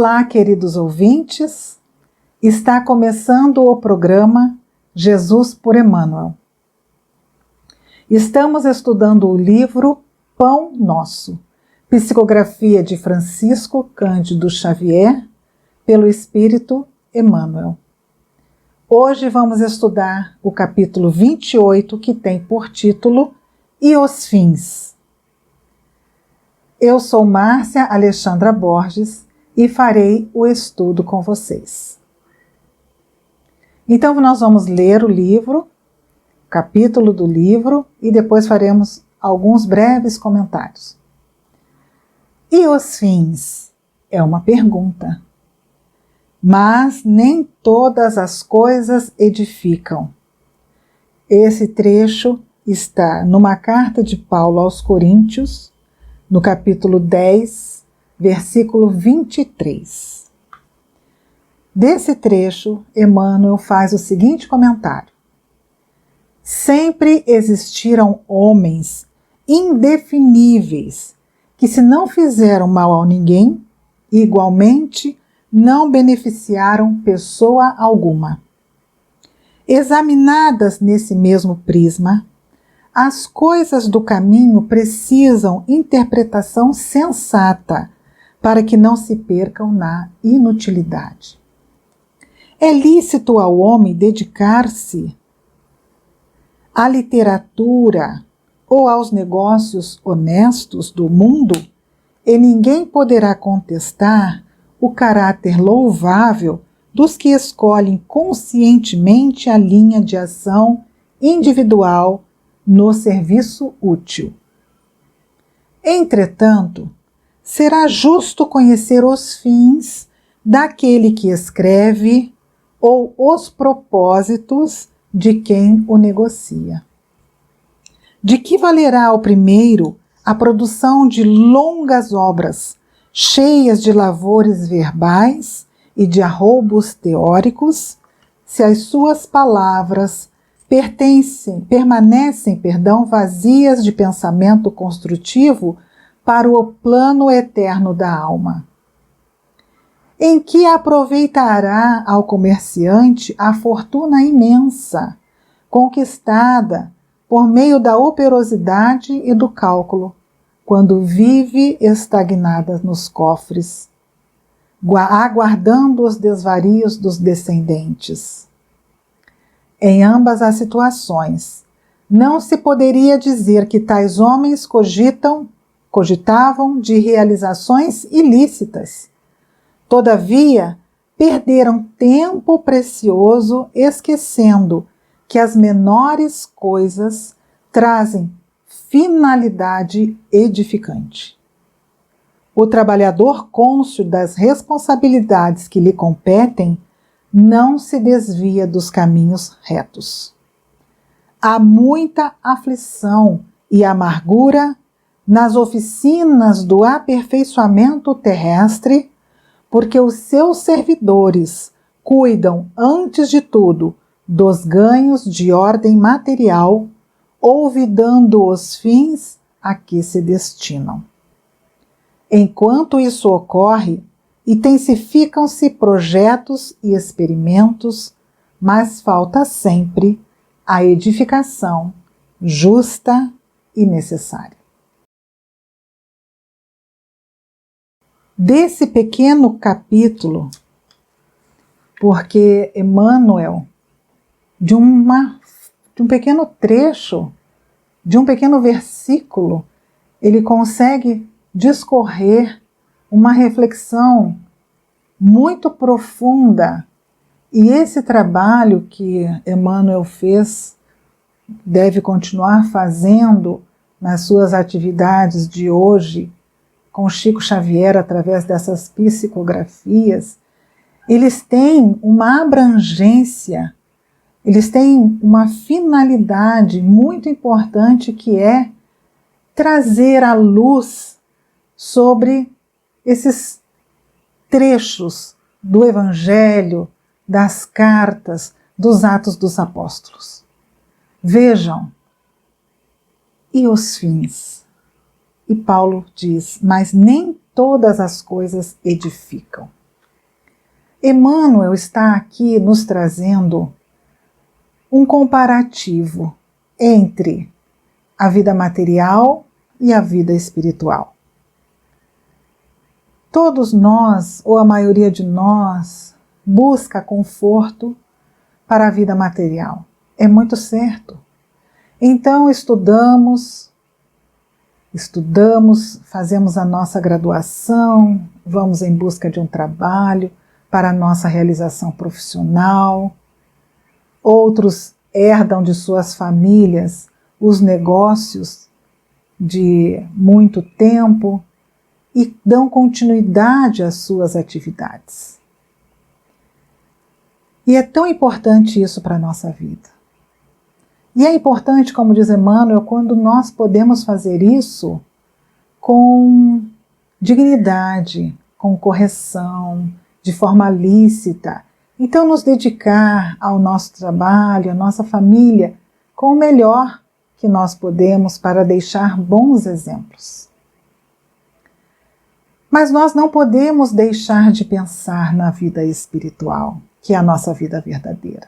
Olá, queridos ouvintes. Está começando o programa Jesus por Emmanuel. Estamos estudando o livro Pão Nosso, psicografia de Francisco Cândido Xavier, pelo Espírito Emmanuel. Hoje vamos estudar o capítulo 28, que tem por título E os Fins. Eu sou Márcia Alexandra Borges e farei o estudo com vocês. Então nós vamos ler o livro, o capítulo do livro, e depois faremos alguns breves comentários. E os fins? É uma pergunta. Mas nem todas as coisas edificam. Esse trecho está numa carta de Paulo aos Coríntios, no capítulo 10, versículo 23. Desse trecho, Emmanuel faz o seguinte comentário: sempre existiram homens indefiníveis que, se não fizeram mal a ninguém, igualmente não beneficiaram pessoa alguma. Examinadas nesse mesmo prisma, as coisas do caminho precisam interpretação sensata para que não se percam na inutilidade. É lícito ao homem dedicar-se à literatura ou aos negócios honestos do mundo, e ninguém poderá contestar o caráter louvável dos que escolhem conscientemente a linha de ação individual no serviço útil. Entretanto, será justo conhecer os fins daquele que escreve ou os propósitos de quem o negocia. De que valerá ao primeiro a produção de longas obras, cheias de lavores verbais e de arroubos teóricos, se as suas palavras permanecem vazias de pensamento construtivo para o plano eterno da alma? Em que aproveitará ao comerciante a fortuna imensa, conquistada por meio da operosidade e do cálculo, quando vive estagnada nos cofres, aguardando os desvarios dos descendentes? Em ambas as situações, não se poderia dizer que tais homens cogitavam de realizações ilícitas. Todavia, perderam tempo precioso esquecendo que as menores coisas trazem finalidade edificante. O trabalhador cônscio das responsabilidades que lhe competem não se desvia dos caminhos retos. Há muita aflição e amargura nas oficinas do aperfeiçoamento terrestre, porque os seus servidores cuidam, antes de tudo, dos ganhos de ordem material, olvidando os fins a que se destinam. Enquanto isso ocorre, intensificam-se projetos e experimentos, mas falta sempre a edificação justa e necessária. Desse pequeno capítulo, porque Emmanuel, de um pequeno trecho, de um pequeno versículo, ele consegue discorrer uma reflexão muito profunda. E esse trabalho que Emmanuel fez, deve continuar fazendo nas suas atividades de hoje, com Chico Xavier, através dessas psicografias, eles têm uma abrangência, eles têm uma finalidade muito importante, que é trazer a luz sobre esses trechos do Evangelho, das cartas, dos Atos dos Apóstolos. Vejam, e os fins? E Paulo diz, mas nem todas as coisas edificam. Emmanuel está aqui nos trazendo um comparativo entre a vida material e a vida espiritual. Todos nós, ou a maioria de nós, busca conforto para a vida material. É muito certo. Então estudamos, fazemos a nossa graduação, vamos em busca de um trabalho para a nossa realização profissional. Outros herdam de suas famílias os negócios de muito tempo e dão continuidade às suas atividades. E é tão importante isso para a nossa vida. E é importante, como diz Emmanuel, quando nós podemos fazer isso com dignidade, com correção, de forma lícita. Então, nos dedicar ao nosso trabalho, à nossa família, com o melhor que nós podemos para deixar bons exemplos. Mas nós não podemos deixar de pensar na vida espiritual, que é a nossa vida verdadeira.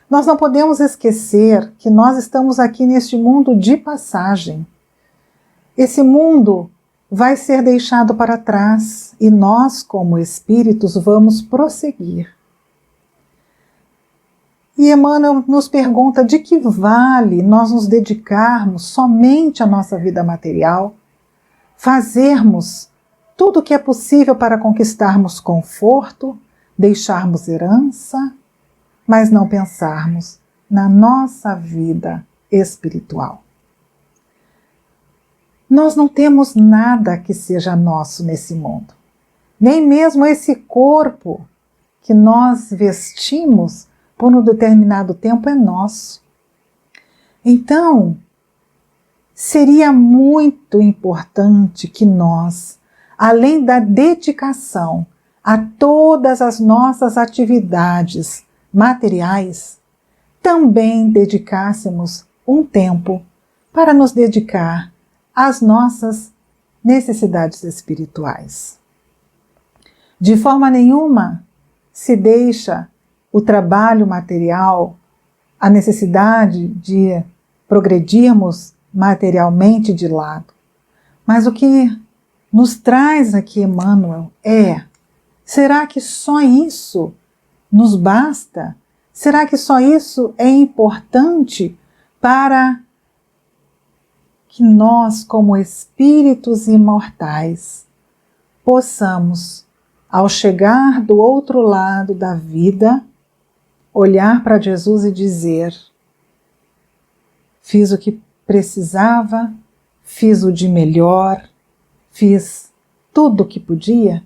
Nós não podemos esquecer que nós estamos aqui neste mundo de passagem. Esse mundo vai ser deixado para trás e nós, como espíritos, vamos prosseguir. E Emmanuel nos pergunta de que vale nós nos dedicarmos somente à nossa vida material, fazermos tudo o que é possível para conquistarmos conforto, deixarmos herança, mas não pensarmos na nossa vida espiritual. Nós não temos nada que seja nosso nesse mundo, nem mesmo esse corpo que nós vestimos por um determinado tempo é nosso. Então, seria muito importante que nós, além da dedicação a todas as nossas atividades materiais, também dedicássemos um tempo para nos dedicar às nossas necessidades espirituais. De forma nenhuma se deixa o trabalho material, a necessidade de progredirmos materialmente de lado. Mas o que nos traz aqui Emmanuel será que só isso nos basta? Será que só isso é importante para que nós, como espíritos imortais, possamos, ao chegar do outro lado da vida, olhar para Jesus e dizer: fiz o que precisava, fiz o de melhor, fiz tudo o que podia?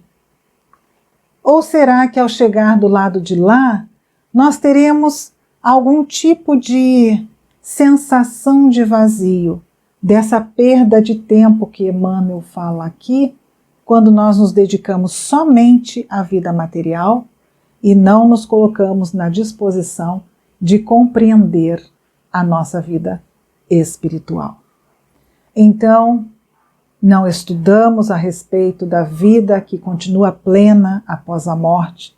Ou será que ao chegar do lado de lá, nós teremos algum tipo de sensação de vazio, dessa perda de tempo que Emmanuel fala aqui, quando nós nos dedicamos somente à vida material e não nos colocamos na disposição de compreender a nossa vida espiritual. Então, não estudamos a respeito da vida que continua plena após a morte.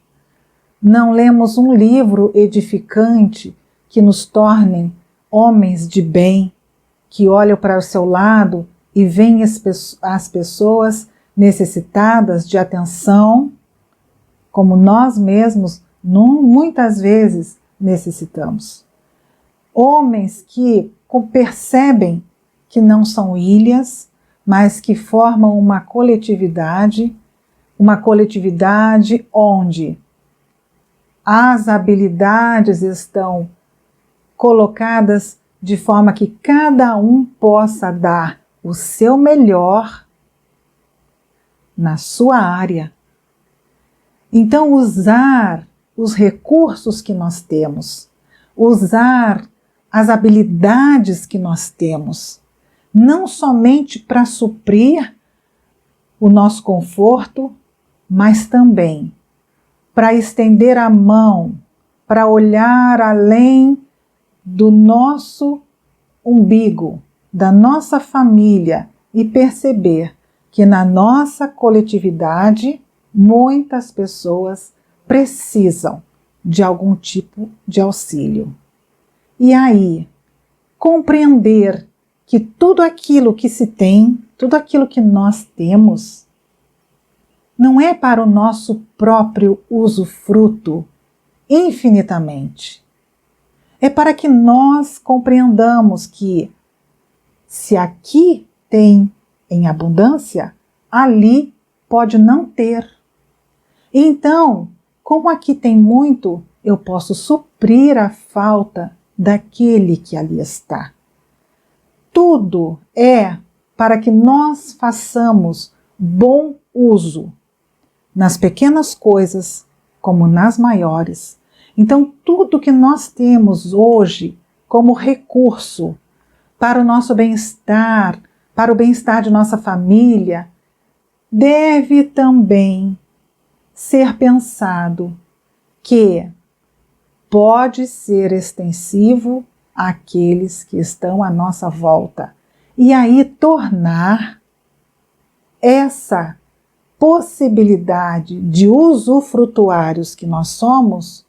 Não lemos um livro edificante que nos torne homens de bem, que olham para o seu lado e veem as pessoas necessitadas de atenção, como nós mesmos muitas vezes necessitamos. Homens que percebem que não são ilhas, mas que formam uma coletividade onde as habilidades estão colocadas de forma que cada um possa dar o seu melhor na sua área. Então, usar os recursos que nós temos, usar as habilidades que nós temos, não somente para suprir o nosso conforto, mas também para estender a mão, para olhar além do nosso umbigo, da nossa família e perceber que na nossa coletividade muitas pessoas precisam de algum tipo de auxílio. E aí, compreender que tudo aquilo que se tem, tudo aquilo que nós temos, não é para o nosso próprio usufruto infinitamente. É para que nós compreendamos que, se aqui tem em abundância, ali pode não ter. Então, como aqui tem muito, eu posso suprir a falta daquele que ali está. Tudo é para que nós façamos bom uso nas pequenas coisas como nas maiores. Então, tudo que nós temos hoje como recurso para o nosso bem-estar, para o bem-estar de nossa família, deve também ser pensado que pode ser extensivo àqueles que estão à nossa volta. E aí tornar essa possibilidade de usufrutuários que nós somos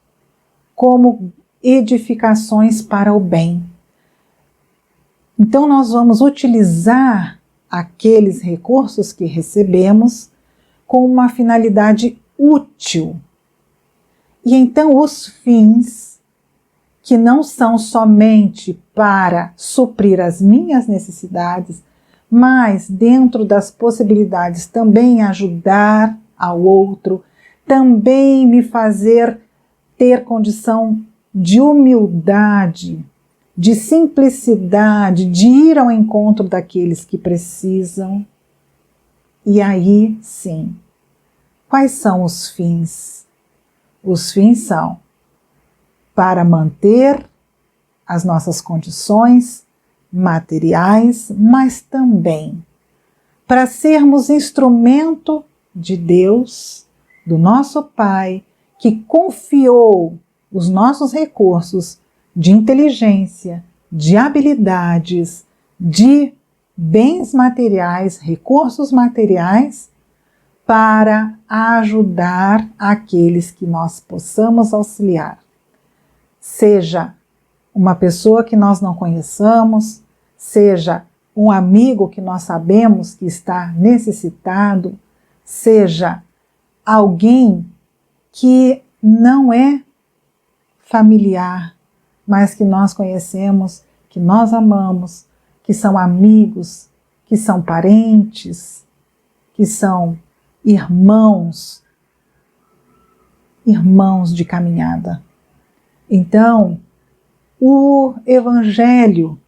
como edificações para o bem. Então nós vamos utilizar aqueles recursos que recebemos com uma finalidade útil. E então os fins, que não são somente para suprir as minhas necessidades, mas dentro das possibilidades também ajudar ao outro, também me fazer ter condição de humildade, de simplicidade, de ir ao encontro daqueles que precisam. E aí, sim, quais são os fins? Os fins são para manter as nossas condições materiais, mas também para sermos instrumento de Deus, do nosso Pai, que confiou os nossos recursos de inteligência, de habilidades, de bens materiais, recursos materiais, para ajudar aqueles que nós possamos auxiliar. Seja uma pessoa que nós não conheçamos, seja um amigo que nós sabemos que está necessitado, seja alguém que não é familiar, mas que nós conhecemos, que nós amamos, que são amigos, que são parentes, que são irmãos de caminhada. Então, o Evangelho,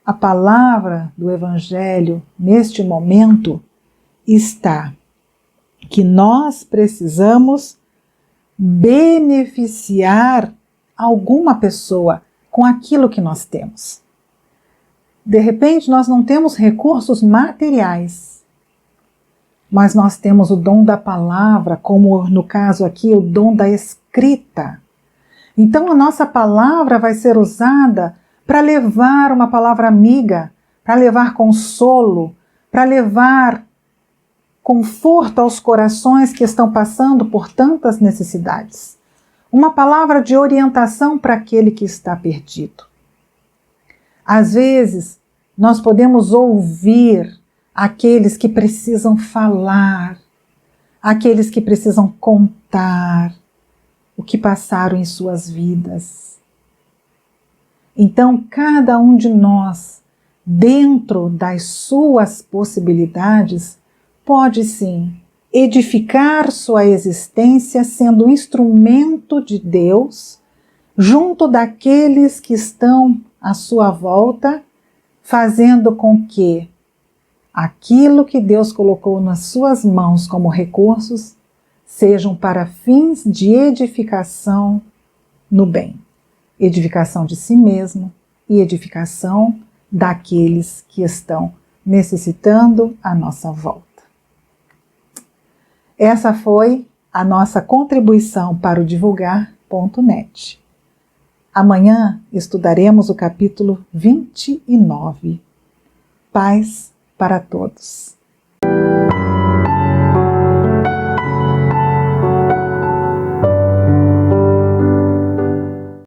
a palavra do Evangelho neste momento está que nós precisamos beneficiar alguma pessoa com aquilo que nós temos. De repente, nós não temos recursos materiais, mas nós temos o dom da palavra, como no caso aqui, o dom da escrita. Então a nossa palavra vai ser usada para levar uma palavra amiga, para levar consolo, para levar conforto aos corações que estão passando por tantas necessidades. Uma palavra de orientação para aquele que está perdido. Às vezes, nós podemos ouvir aqueles que precisam falar, aqueles que precisam contar o que passaram em suas vidas. Então, cada um de nós, dentro das suas possibilidades, pode sim edificar sua existência sendo um instrumento de Deus, junto daqueles que estão à sua volta, fazendo com que aquilo que Deus colocou nas suas mãos como recursos sejam para fins de edificação no bem. Edificação de si mesmo e edificação daqueles que estão necessitando a nossa volta. Essa foi a nossa contribuição para o divulgar.net. Amanhã estudaremos o capítulo 29. Paz para todos.